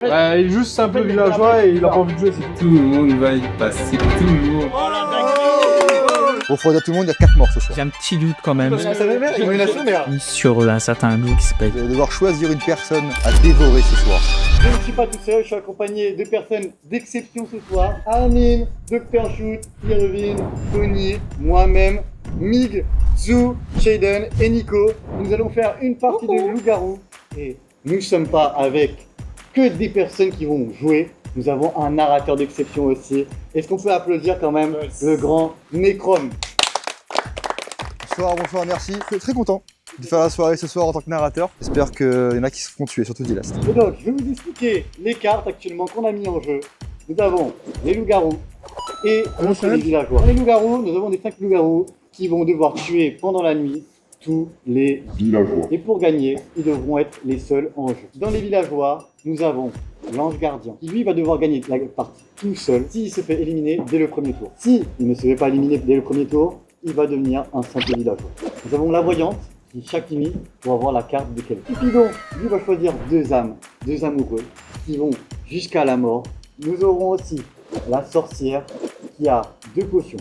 Bah, il est juste simple villageois et il a pas envie de jouer, c'est tout. Tout le monde va y passer, tout le monde. Bon, faut dire tout le monde, il y a 4 morts ce soir. J'ai un petit doute quand même Sur sur un certain loup qui s'appelle. Vous allez devoir choisir une personne à dévorer ce soir. Je ne suis pas tout seul, je suis accompagné de personnes d'exception ce soir. Armin, Dr Shoot, Irvine, Tony, moi-même, Mig, Zou, Shaden et Nico. Nous allons faire une partie de loup-garou. Et nous ne sommes pas avec que des personnes qui vont jouer. Nous avons un narrateur d'exception aussi. Est-ce qu'on peut applaudir quand même le grand Necrom? Bonsoir, merci. Je suis très content de faire la soirée ce soir en tant que narrateur. J'espère qu'il y en a qui se feront tuer, surtout Dilast. Et donc, je vais vous expliquer les cartes actuellement qu'on a mis en jeu. Nous avons les loups-garous et les villageois. Dans les loups-garous, nous avons des 5 loups-garous qui vont devoir tuer pendant la nuit tous les villageois. Et pour gagner, ils devront être les seuls en jeu. Dans les villageois, nous avons l'ange gardien, qui lui va devoir gagner la partie tout seul s'il se fait éliminer dès le premier tour. Si il ne se fait pas éliminer dès le premier tour, il va devenir un simple villageois. Nous avons la voyante, qui chaque nuit pour avoir la carte de quelqu'un. Cupidon, lui va choisir 2 âmes, 2 amoureux, qui vont jusqu'à la mort. Nous aurons aussi la sorcière, qui a 2 potions,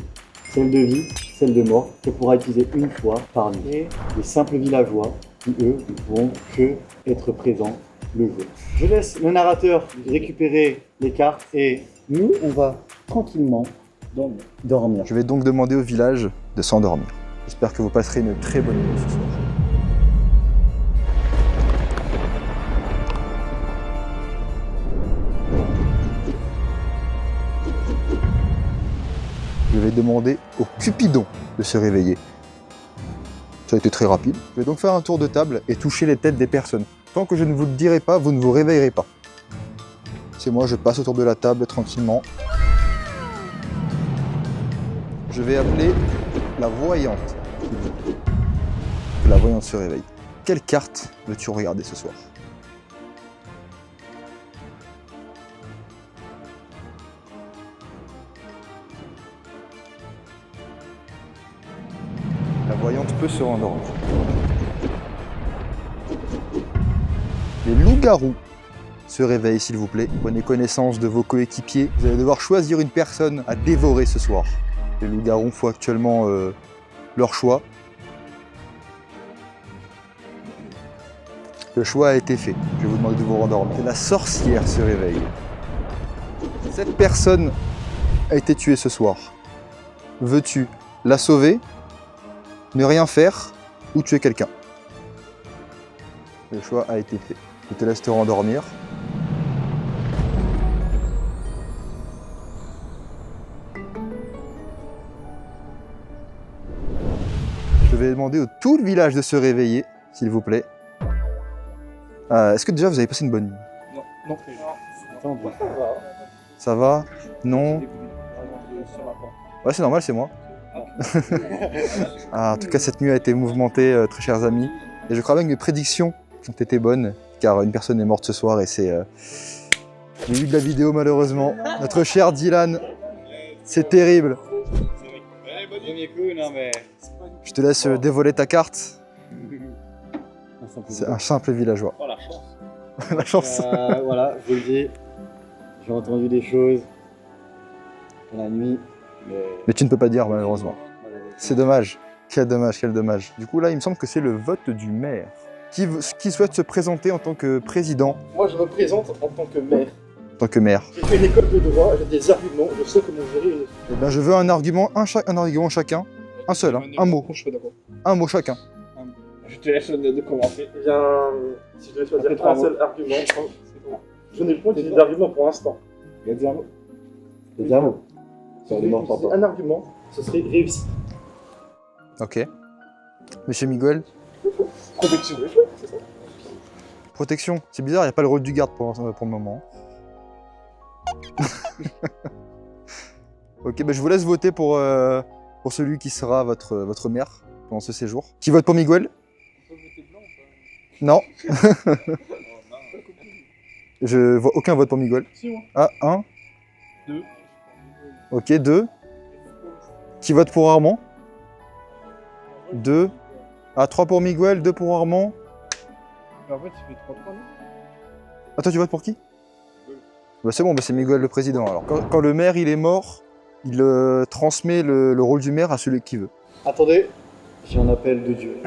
celle de vie, celle de mort, qu'elle pourra utiliser une fois par nuit. Et les simples villageois, qui eux vont que être présents le jour. Je laisse le narrateur récupérer les cartes et nous, on va tranquillement dormir. Je vais donc demander au village de s'endormir. J'espère que vous passerez une très bonne nuit ce soir. Je vais demander au Cupidon de se réveiller. Ça a été très rapide. Je vais donc faire un tour de table et toucher les têtes des personnes. Tant que je ne vous le dirai pas, vous ne vous réveillerez pas. C'est moi, je passe autour de la table tranquillement. Je vais appeler la voyante. Que la voyante se réveille. Quelle carte veux-tu regarder ce soir? La voyante peut se rendormir. Les loups-garous se réveillent s'il vous plaît. Prenez connaissance de vos coéquipiers. Vous allez devoir choisir une personne à dévorer ce soir. Les loups-garous font actuellement leur choix. Le choix a été fait. Je vais vous demander de vous rendormir. La sorcière se réveille. Cette personne a été tuée ce soir. Veux-tu la sauver, ne rien faire ou tuer quelqu'un? Le choix a été fait. Je te laisse te rendormir. Je vais demander à tout le village de se réveiller, s'il vous plaît. Est-ce que déjà vous avez passé une bonne nuit? Non. Ça va? Non? Ouais, c'est normal, c'est moi. En tout cas, cette nuit a été mouvementée, très chers amis. Et je crois bien que mes prédictions ont été bonnes, car une personne est morte ce soir et c'est le but de la vidéo malheureusement. Notre cher Dylan, c'est terrible. Je te laisse dévoiler ta carte. C'est un simple villageois. Oh, la chance. La chance. Voilà, je vous le dis, j'ai entendu des choses dans la nuit, Mais tu ne peux pas dire malheureusement. C'est dommage. Quel dommage, quel dommage. Du coup là, il me semble que c'est le vote du maire. Qui souhaite se présenter en tant que président? Moi, je me présente en tant que maire. En tant que maire. J'ai fait une école de droit, j'ai des arguments, je sais comment gérer. Eh bien, je veux un argument, un argument chacun. Un seul, hein, un mot. Un mot chacun. Je te laisse de commencer. Eh bien, si je devais choisir un seul argument, je n'ai pas utilisé d'argument pour l'instant. il y a des mots. Il y a des mots. Un argument, ce serait réussite. Ok. Monsieur Miguel? Protection. C'est ça. Protection. C'est bizarre, il n'y a pas le rôle du garde pour le moment. Ok, bah je vous laisse voter pour celui qui sera votre maire pendant ce séjour. Qui vote pour Miguel? Non. Je vois aucun vote pour Miguel. Si, moi. Ah, 1. 2. Ok, 2. Qui vote pour Armand? 2. Ah, 3 pour Miguel, 2 pour Armand. En fait, il fait 3-3, non? Ah, toi, tu votes pour qui? Bah c'est bon, bah c'est Miguel le président alors. Quand le maire il est mort, il transmet le rôle du maire à celui qui veut. Attendez, j'ai un appel de Dieu.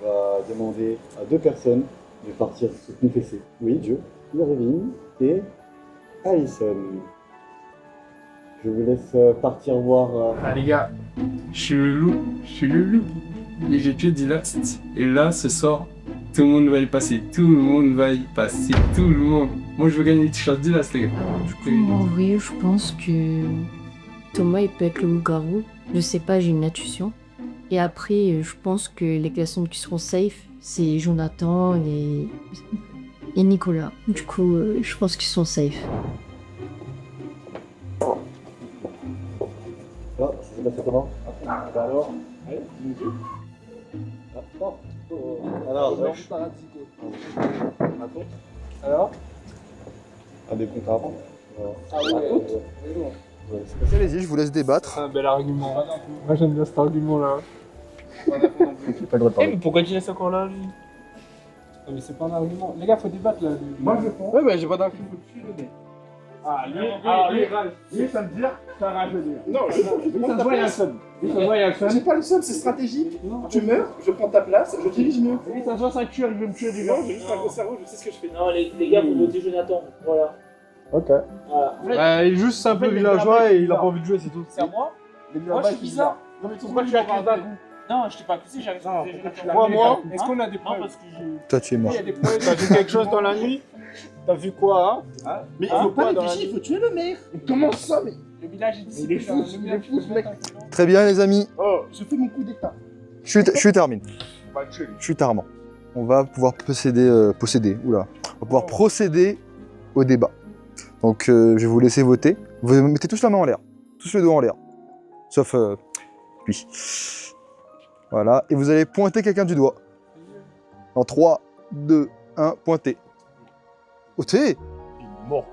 On va demander à 2 personnes de partir se confesser. Oui, Dieu, Irving et Alison. Je vous laisse partir voir. Ah les gars, je suis le loup. Et j'ai tué Dilast. Et là, ce soir, tout le monde va y passer. Tout le monde. Moi, je veux gagner les t-shirts Dilast, les gars. En vrai, je pense que Thomas, il peut être le loup-garou. Je sais pas, j'ai une intuition. Et après, je pense que les personnes qui seront safe, c'est Jonathan et Nicolas. Du coup, je pense qu'ils sont safe. Ah, ça s'est passé comment? Bah alors? Allez, dis-nous. Alors, Alors un des comptes avant. Ah ouais. Allez-y, je vous laisse débattre. C'est un bel argument. Moi j'aime bien cet argument-là. J'ai pas le droit de parler. mais pourquoi tu laisses encore là, lui? Non, mais c'est pas un argument. Les gars, faut débattre là. Moi je pense. Ouais, bah j'ai pas d'argument, faut que tu donnes. Ah, lui, ça me dit, ça a rajeuni. Non, je ça se voit, il y a le seum. J'ai pas le seum, c'est stratégique. Tu meurs, je prends ta place, je dirige mieux. Lui, ça se voit, ça cure, il veut me tuer du gars. J'ai juste un gros cerveau, je sais ce que je fais. Non, les gars, vous votez Jonathan. Voilà. Ok. Voilà. Il est juste un peu villageois et il a pas envie de jouer, c'est tout. C'est à moi. Moi, je suis bizarre. Non, mais pourquoi tu as accusé d'un coup? Non, je t'ai pas accusé, j'ai accusé Jonathan. Moi, est-ce qu'on a des preuves? Non, parce que j'ai. Toi tu es mort. Il y a des preuves. T'as vu quelque chose dans la nuit? T'as vu quoi, hein? Mais il faut pas réfléchir, il faut tuer le maire. Comment ça, mais? Le village est ici. Il est fou, ce mec. Très bien les amis, Oh, je fais mon coup d'état. je suis terminé. On va le tuer. Je suis Tarman. On va pouvoir procéder au débat. Donc je vais vous laisser voter. Vous mettez tous la main en l'air. Tous les dos en l'air. Sauf lui. Voilà. Et vous allez pointer quelqu'un du doigt. En 3, 2, 1, pointez. Oh, t'es Mort.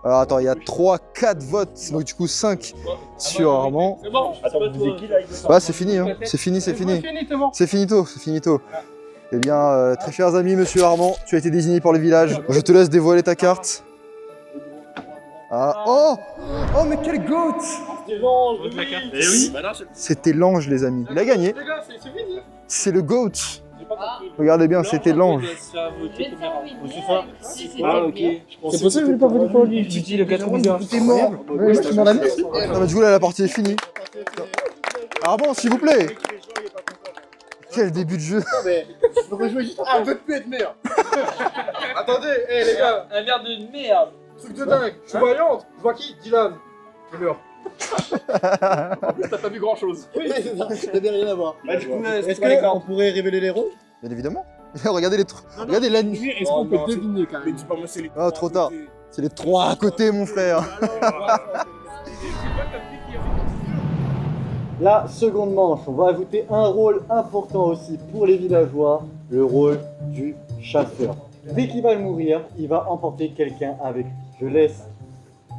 Alors attends, il y a 3, 4 votes. Donc du coup 5 sur Armand. C'est bon, Attends, vous êtes qui là? Ouais, c'est fini, hein. C'est fini. C'est finito. Eh bien, très chers amis, monsieur Armand, tu as été désigné par le village. Je te laisse dévoiler ta carte. Ah, oh, mais quel goat! C'est bon, je veux la carte. Eh oui. C'était l'ange, les amis. Il a gagné. Les gars, c'est fini. C'est le goat. J'ai pas compris. Regardez bien, c'était l'ange. C'est ça. Ah, ok. C'est possible que je l'ai pas voté pour lui. Je dis le gars trop bizarre. T'es mort. Non, mais du coup, là, la partie est finie. Armand, s'il vous plaît. Quel début de jeu. Je rejouer juste un peu de plus être meilleur. Attendez, les gars, Un verre de merde. truc de dingue. Je suis voyante. Je vois qui? Dylan. Il meurt. En plus, t'as pas vu grand chose. T'avais rien à voir. Du coup, Est-ce qu'on pourrait révéler les rôles? Bien évidemment. Regardez regardez la nuit. Est-ce qu'on peut deviner quand même? Ah, trop tard. C'est les 3 à côté, mon frère. La seconde manche, on va ajouter un rôle important aussi pour les villageois, le rôle du chasseur. Dès qu'il va mourir, il va emporter quelqu'un avec lui. Je laisse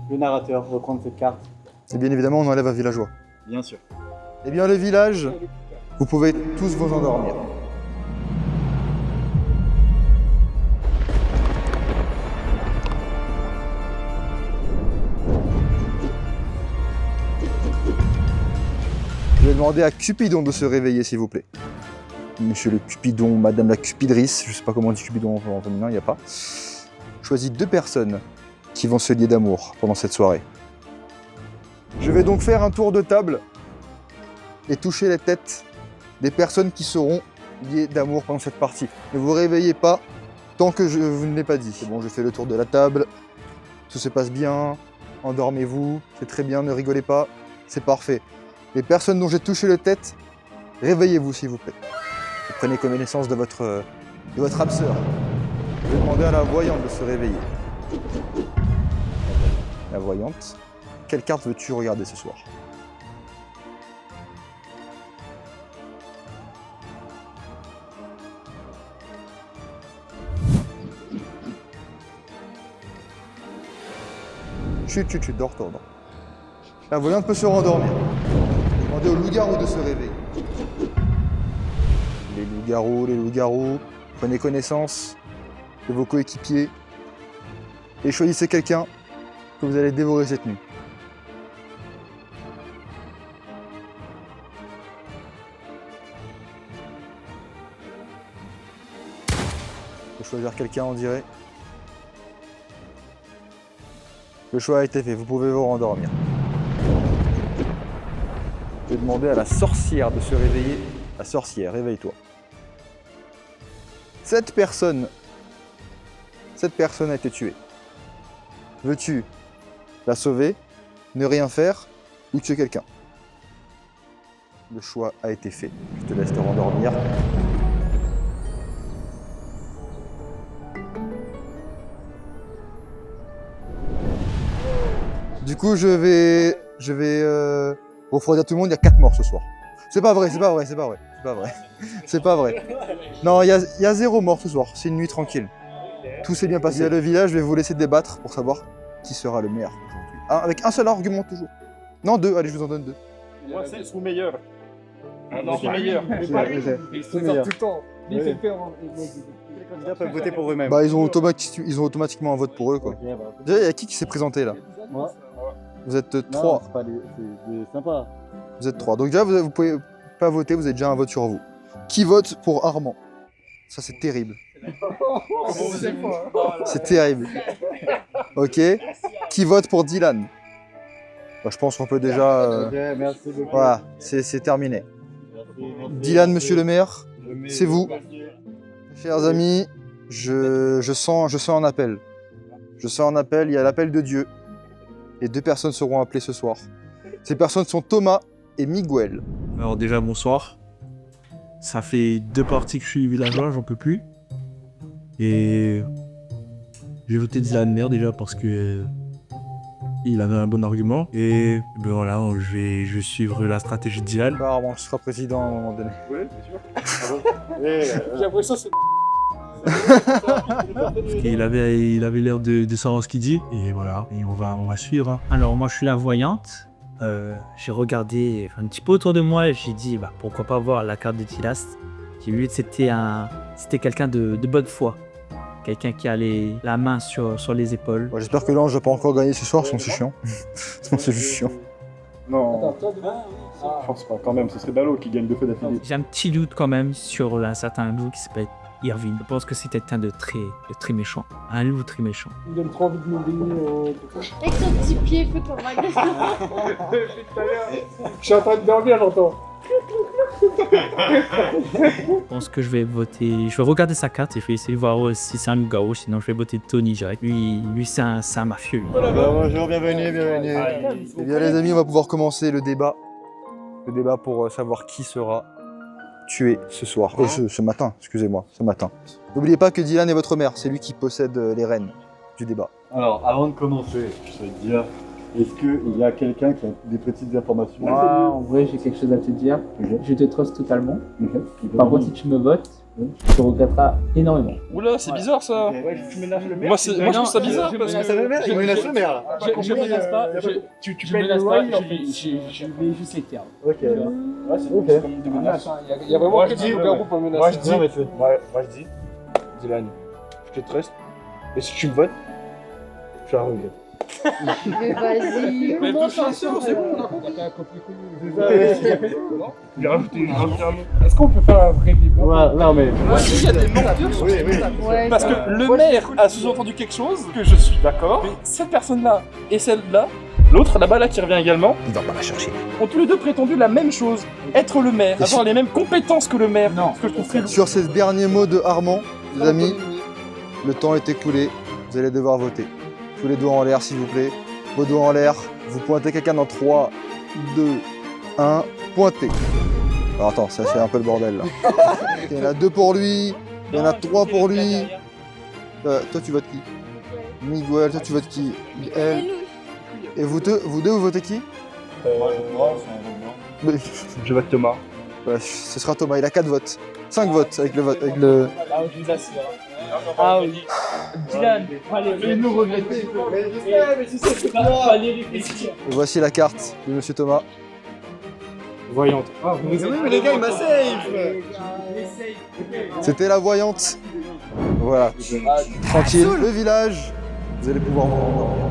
le narrateur reprendre cette carte. Et bien évidemment, on enlève un villageois. Bien sûr. Eh bien, le village, vous pouvez tous vous endormir. Je vais demander à Cupidon de se réveiller, s'il vous plaît. Monsieur le Cupidon, Madame la Cupidrice, je sais pas comment on dit Cupidon en féminin, il n'y a pas. Choisis 2 personnes qui vont se lier d'amour pendant cette soirée. Je vais donc faire un tour de table et toucher les têtes des personnes qui seront liées d'amour pendant cette partie. Ne vous réveillez pas tant que vous ne l'ai pas dit. C'est bon, je fais le tour de la table, tout se passe bien, endormez-vous, c'est très bien, ne rigolez pas, c'est parfait. Les personnes dont j'ai touché la tête, réveillez-vous s'il vous plaît. Et prenez connaissance de votre âme sœur. Je vais demander à la voyante de se réveiller. La voyante, quelle carte veux-tu regarder ce soir? Chut, dors. La voyante peut se rendormir. Demandez aux loups-garous de se réveiller. Les loups-garous, prenez connaissance de vos coéquipiers. et choisissez quelqu'un que vous allez dévorer cette nuit. Faut choisir quelqu'un, on dirait. Le choix a été fait, vous pouvez vous rendormir. Je vais demander à la sorcière de se réveiller. La sorcière, réveille-toi. Cette personne a été tuée. Veux-tu la sauver, ne rien faire ou tuer quelqu'un? Le choix a été fait. Je te laisse te rendormir. Du coup, je vais refroidir tout le monde. Il y a 4 morts ce soir. C'est pas vrai. C'est pas vrai. Non, il y a 0 mort ce soir. C'est une nuit tranquille. Tout s'est bien passé. Il y a le village, je vais vous laisser débattre pour savoir qui sera le meilleur aujourd'hui. Ah, avec un seul argument toujours. Non, 2, allez, je vous en donne 2. Moi, c'est sous meilleur. Non, c'est meilleur. C'est meilleur. Tout le temps. Il fait peur. Les candidats peuvent voter pour eux-mêmes. Bah, ils ont automatiquement un vote pour eux, quoi. Déjà, il y a qui s'est présenté là? Moi. Vous êtes 3. C'est sympa. Vous êtes 3. Donc déjà, vous pouvez pas voter, vous avez déjà un vote sur vous. Qui vote pour Armand? Ça, c'est terrible. C'est terrible. Ok. Qui vote pour Dylan? Bah, je pense qu'on peut déjà... Merci beaucoup. Voilà, c'est terminé. Dylan, monsieur le maire, c'est vous. Chers amis, je sens un appel. Je sens un appel, il y a l'appel de Dieu. Et 2 personnes seront appelées ce soir. Ces personnes sont Thomas et Miguel. Alors déjà, bonsoir. Ça fait 2 parties que je suis villageois, j'en peux plus. Et j'ai voté Dylan Maire déjà parce que il avait un bon argument. Et ben voilà, je vais suivre la stratégie de Dylan. Bah, Armand, tu seras président à un moment donné. Oui, bien sûr. J'ai l'impression que c'est... Il avait l'air de savoir ce qu'il dit. Et voilà, et on va suivre. Hein. Alors moi je suis la voyante. J'ai regardé un petit peu autour de moi et j'ai dit bah, pourquoi pas voir la carte de Tilast. J'ai vu que c'était quelqu'un de bonne foi. Quelqu'un qui a la main sur les épaules. Ouais, j'espère que l'ange va pas encore gagner ce soir, sinon c'est chiant. Sinon c'est juste chiant. Non, je pense pas. Quand même, ce serait ballot qui gagne 2 fois d'affilée. J'ai un petit doute quand même sur un certain loup qui s'appelle Irvine. Je pense que c'est quelqu'un de très méchant. Un loup très méchant. Il donne trop envie de nous baigner. Avec son petit pied fait comme un Je suis en train de dormir, j'entends. Je pense que je vais voter. Je vais regarder sa carte et je vais essayer de voir si c'est un loup-garou. Sinon, je vais voter Tony direct. Lui c'est un mafieux. Bonjour, bienvenue. Eh bien les amis, on va pouvoir commencer le débat. Le débat pour savoir qui sera tué ce soir. Ce matin, excusez-moi, ce matin. N'oubliez pas que Dylan est votre maire, c'est lui qui possède les rênes du débat. Alors, avant de commencer, je vais te dire, est-ce qu'il y a quelqu'un qui a des petites informations? Moi, en vrai, j'ai quelque chose à te dire. Je te trust totalement. Par contre, si tu me votes, tu regretteras énormément. Oula, c'est bizarre ça. Ouais, tu menaces le maire. Moi, je trouve ça bizarre parce que. Il menace le maire là. Je menace pas. Tu menaces pas. Je vais juste les termes. Ok. Ouais, c'est comme des menaces. Il y a vraiment que des loups-garous pour menacer. Moi je dis, Dylan, je te trust. Et si tu me votes, tu as un regret. Mais vas-y. Mais tout ça, c'est bon, on a compris. J'ai rajouté un mot. Est-ce qu'on peut faire un vrai débat? Ouais, non mais. Moi, il y a des menteurs sur ce truc-là. Ouais, Parce que le maire a sous-entendu quelque chose, que je suis d'accord, mais cette personne-là et celle-là, l'autre là-bas là qui revient également, Il va pas la chercher. ont tous les deux prétendu la même chose, être le maire, avoir les mêmes compétences que le maire. Non. Ce que je trouve très lourd. Sur ces derniers mots de Armand, les amis, le temps est écoulé, vous allez devoir voter. Tous les doigts en l'air s'il vous plaît. Vos doigts en l'air, vous pointez quelqu'un dans 3, 2, 1, pointez. Alors attends, ça c'est un peu le bordel là. Il y en a 2 pour lui, il y en a 3 pour lui. Toi tu votes qui? Miguel, toi tu votes qui? Elle. Et vous deux vous votez qui? Mais- Je vote Thomas. Ouais, ce sera Thomas, il a 4 votes. 5 votes avec le vote. Avec le... Ah, je vous assure. Ah oui. Dylan, fallait nous regretter. Fallait réfléchir. Voici la carte de Monsieur Thomas. Voyante. Mais les gars, il m'a save. C'était la voyante. Voilà. Tranquille. Le village Vous allez pouvoir vous rendormir.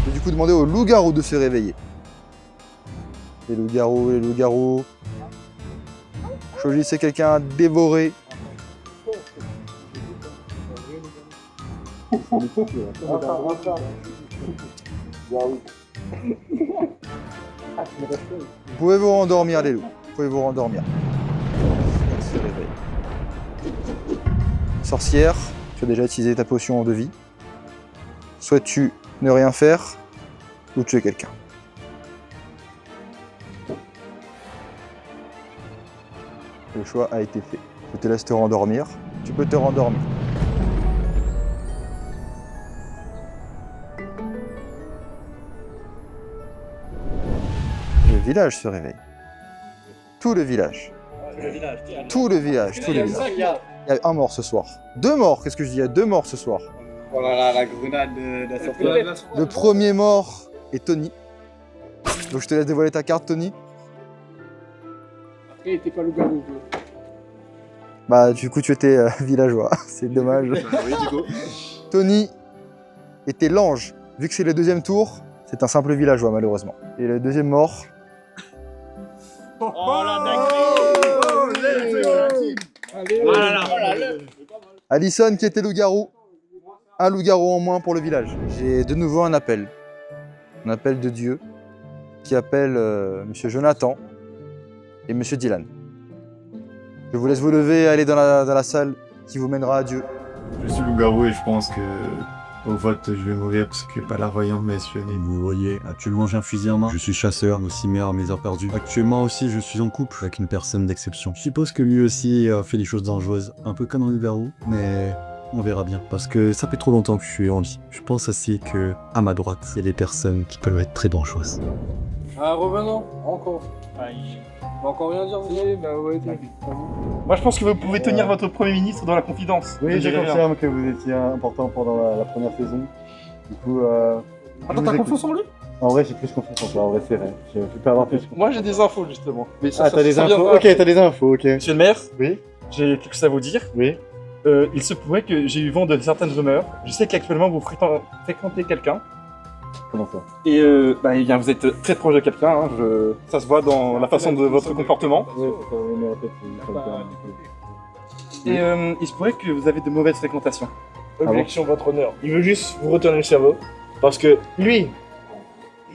Je vais du coup demander aux loups-garous de se réveiller. Les loups-garous. Choisissez quelqu'un à dévorer. Vous pouvez vous rendormir les loups. Vous pouvez vous rendormir. Elle se réveille. Sorcière, tu as déjà utilisé ta potion de vie. Souhaites-tu ne rien faire ou tuer quelqu'un? Le choix a été fait. Je te laisse te rendormir. Tu peux te rendormir. Le village se réveille. Tout le village. Tout le village. Il y a un mort ce soir. 2 morts, qu'est-ce que je dis? Il y a 2 morts ce soir. Oh là là, la grenade de la sorcière. Le premier mort est Tony. Donc je te laisse dévoiler ta carte, Tony. Après, il était pas loup-garou. Bah du coup tu étais villageois, c'est dommage. Oui, du coup. Tony était l'ange. Vu que c'est le 2e tour, c'est un simple villageois malheureusement. Et le 2e mort... Oh la Alison qui était loup-garou. Un loup-garou en moins pour le village. J'ai de nouveau un appel. Un appel de Dieu qui appelle Monsieur Jonathan et Monsieur Dylan. Je vous laisse vous lever et aller dans la salle qui vous mènera à Dieu. Je suis loup-garou et je pense que au vote je vais mourir parce que pas la voyante m'a espionné. Vous voyez, actuellement j'ai un fusil en main. Je suis chasseur, aussi mère à mes heures perdues. Actuellement aussi je suis en couple avec une personne d'exception. Je suppose que lui aussi fait des choses dangereuses, un peu comme un loup-garou, mais on verra bien. Parce que ça fait trop longtemps que je suis en vie. Je pense aussi que à ma droite, il y a des personnes qui peuvent être très dangereuses. Ah, revenons, encore. On va encore rien dire, vous savez? Bah ouais, Moi, je pense que vous pouvez tenir votre Premier ministre dans la confidence. Oui, je confirme que vous étiez important pendant la première saison. Du coup, Attends, t'as confiance en lui? En vrai, j'ai plus confiance en toi. En vrai, c'est vrai. Je peux avoir plus confiance. Moi, j'ai des infos, justement. Mais Ah, t'as des infos? Ok, t'as des infos, ok. Monsieur le maire, Oui, j'ai quelque chose à vous dire. oui. Il se pourrait que j'ai eu vent de certaines rumeurs. Je sais qu'actuellement, vous fréquentez quelqu'un. Comment ça? Et eh bien, vous êtes très proche de quelqu'un. Hein. Ça se voit dans la façon de votre comportement. Ouais, c'est ça, mais en fait, c'est pas le cas. Et il se pourrait que vous avez de mauvaises fréquentations. Objection, votre honneur. Il veut juste vous retourner le cerveau. Parce que lui,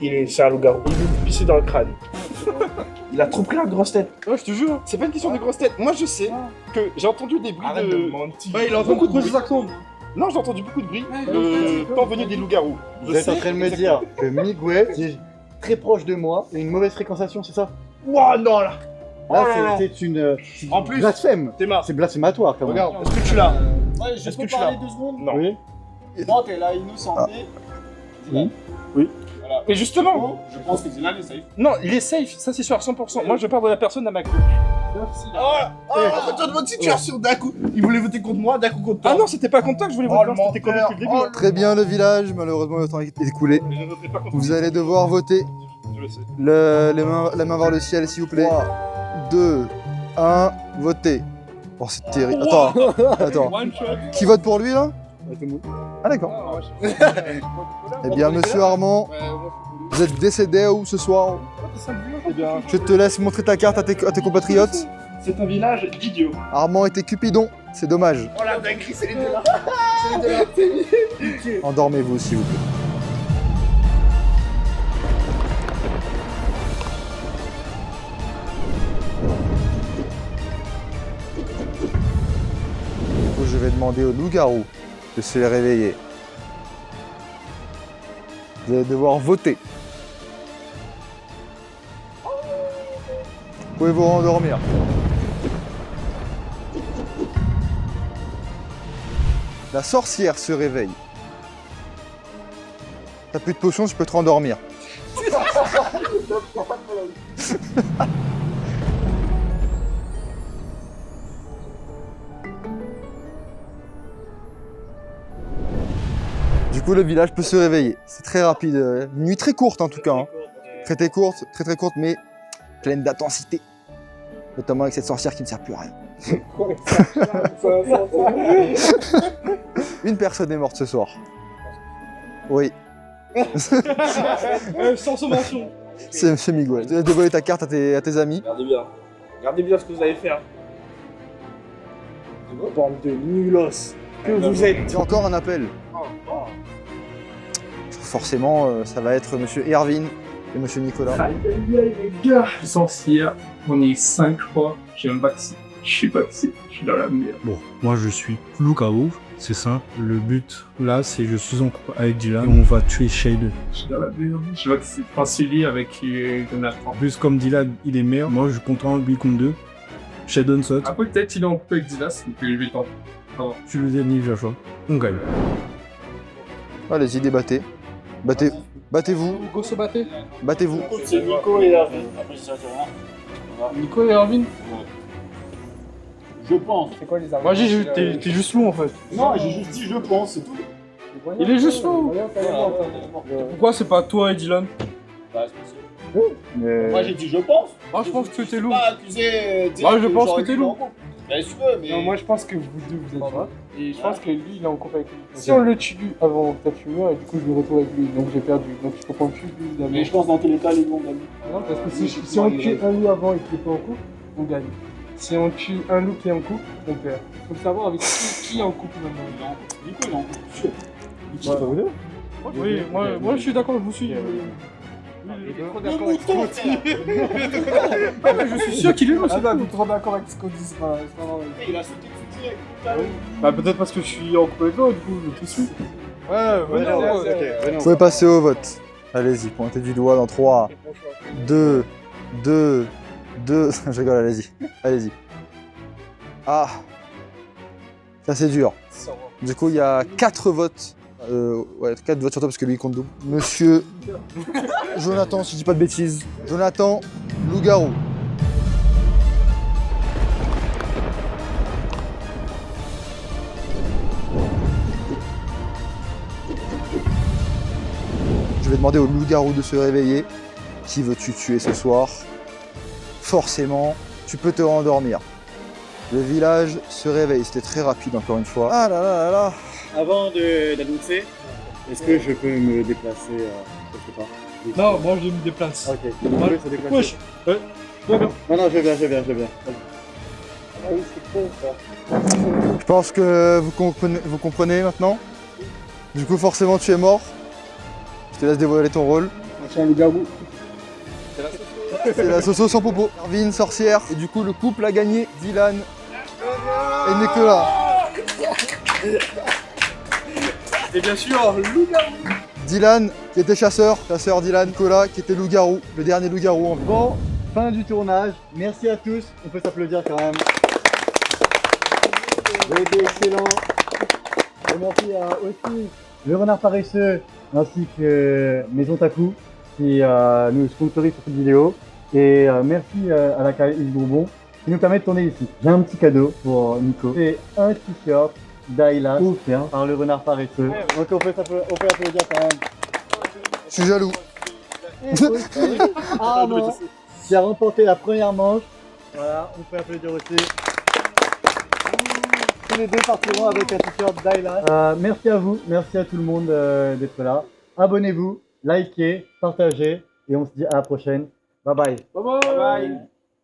c'est un loup-garou. Il veut vous pisser dans le crâne. Il a trop pris la grosse tête. Ouais, je te jure, c'est pas une question de grosse tête. Moi, je sais que j'ai entendu des bruits Arrête de... de mentir. Ouais, il a entendu beaucoup de bruits. Non, j'ai entendu beaucoup de bruit. Temps venu des loups-garous. Vous êtes en train de me dire que Miguel est très proche de moi et une mauvaise fréquentation, c'est ça? Ouah, non, là. Là, Oh là là. c'est une En plus, blasphème. t'es marre. C'est blasphématoire, quand même. Regarde, est-ce que tu l'as? Ouais, Est-ce que tu l'as? 2 secondes? Non. Oui. Bon, t'es là, innocenté. Oui. Voilà. Mais justement, Je pense que Dylan est safe. non, il est safe, ça c'est sûr à 100%. Moi, je parle de la personne à ma gauche. Retournement de situation d'un coup. Il voulait voter contre moi, d'un coup contre toi. Ah non, c'était pas contre toi que je voulais Oh, voter, le c'était contre depuis le début. menteur. Très bien le village, malheureusement le temps est écoulé. Mais je ne voterai pas contre Vous allez devoir voter. Je le sais. La main vers le ciel s'il vous plaît. 3, 2, 1, votez. Oh c'est terrible. Attends. One shot. Qui vote pour lui là? Ah d'accord. Eh bien monsieur Armand, vous êtes décédé où ce soir? Eh bien, Je te laisse montrer ta carte à tes compatriotes. c'est un village d'idiots. Armand était Cupidon, c'est dommage. Oh la dinguerie, c'est les deux là. Endormez-vous s'il vous plaît. Du coup, je vais demander au loup-garou de se réveiller. Vous allez devoir voter. Vous pouvez vous rendormir. La sorcière se réveille. T'as plus de potions, je peux te rendormir. Du coup, le village peut se réveiller. C'est très rapide. Une nuit très courte en tout cas. Hein. Très courte, mais pleine d'intensité. Notamment avec cette sorcière qui ne sert plus à rien. Une personne est morte ce soir. Oui. Sans sommation. C'est Miguel. Tu as dévoilé ta carte à tes amis. Regardez bien. Regardez bien ce que vous allez faire. Bande de nulos que vous êtes. J'ai encore un appel. Forcément, ça va être monsieur Erwin et monsieur Nicolas. Les gars, sorcière, on est 5 je crois, j'ai un vaccin. Je suis vacciné, je suis dans la merde. Bon, moi je suis loup-garou, c'est simple. Le but là, c'est je suis en couple avec Dylan et on va tuer Shade. Je suis dans la merde, je suis vacciné. Je pense qu'il avec Jonathan. En plus, comme Dylan, il est maire, moi je suis content lui contre 2. Shadon saute. Après, peut-être il est en couple avec Dilas, donc il lui tente. Tu le dénives, Joshua. On gagne. Allez-y, débattez. Battez-vous. Hugo se battait. Battez-vous. C'est Nico et Erwin. Après, ça fait rien. Nico et Erwin. Je pense. C'est quoi les arguments? Moi, t'es juste loup en fait. Non, j'ai juste dit je pense, c'est tout. Il est juste loup. Pourquoi c'est pas toi et Dylan? Moi, j'ai dit je pense. Moi, je pense que t'es loup. Pas accusé. Moi, je pense que t'es loup. Ben, si tu veux, mais. Non, moi, je pense que vous deux, vous êtes droits. Et je pense que lui, il est en couple avec lui. Si on le tue avant que tu meurs, et du coup, je me retrouve avec lui. Donc, j'ai perdu. Donc, je comprends plus lui d'abord. Mais je pense dans tous les cas, les loups, on gagne. Non, parce que si on tue un loup avant et qu'il est pas en couple, on gagne. Si on tue un loup qui est en couple, on perd. Faut savoir avec qui est en couple maintenant. Nico, il est en couple, sûr. Ouais, pas vous deux? Oui, moi, je suis d'accord, je vous suis. Il est trop d'accord avec ce qu'on dit. Mais je suis sûr qu'il est loup, c'est pas trop d'accord avec ce qu'on dit. Il a sauté dessus direct. Bah, peut-être parce que je suis en couple avec toi, du coup, je te suis. Vous pouvez passer au vote. Allez-y, pointez du doigt dans 3, 2, je rigole, allez-y. Allez-y. Ah. Ça c'est dur. Du coup, il y a 4 votes. Ouais, 4 votes sur toi parce que lui il compte double. Monsieur Jonathan, si je dis pas de bêtises. Jonathan, loup-garou. Je vais demander au loup-garou de se réveiller. Qui veux-tu tuer ce soir? Forcément, tu peux te rendormir. Le village se réveille, c'était très rapide encore une fois. Ah là là là là. Avant d'annoncer, est-ce que je peux me déplacer quelque part? Non, moi je me déplace. Ok. Moi, se déplacer. Ouais. Non, je viens. Ah oui, c'est cool ça. Je pense que vous comprenez maintenant. Du coup, forcément, tu es mort. Je te laisse dévoiler ton rôle. Je suis un loup-garou. C'est la Soso sans popo. Erwin, sorcière. Et du coup, le couple a gagné. Dylan et Nicolas. Et bien sûr, loup-garou. Dylan, qui était chasseur Dylan. Nicolas, qui était loup-garou. Le dernier loup-garou en vie. Bon, fin du tournage. Merci à tous. On peut s'applaudir quand même. Vous avez été excellent. Et merci à aussi le Renard Paresseux ainsi que Maison Taku qui nous sponsorise sur cette vidéo. Et merci à la Yves Bourbon qui nous permet de tourner ici. J'ai un petit cadeau pour Nico. C'est un t-shirt d'Ayla offert par le Renard Paresseux. Donc on peut applaudir quand même. Je suis jaloux. Armand qui a remporté la première manche. Voilà, on peut applaudir aussi. Tous les deux partiront avec un t-shirt d'Ayla. Merci à vous, merci à tout le monde d'être là. Abonnez-vous, likez, partagez et on se dit à la prochaine. Bye bye. Bye bye.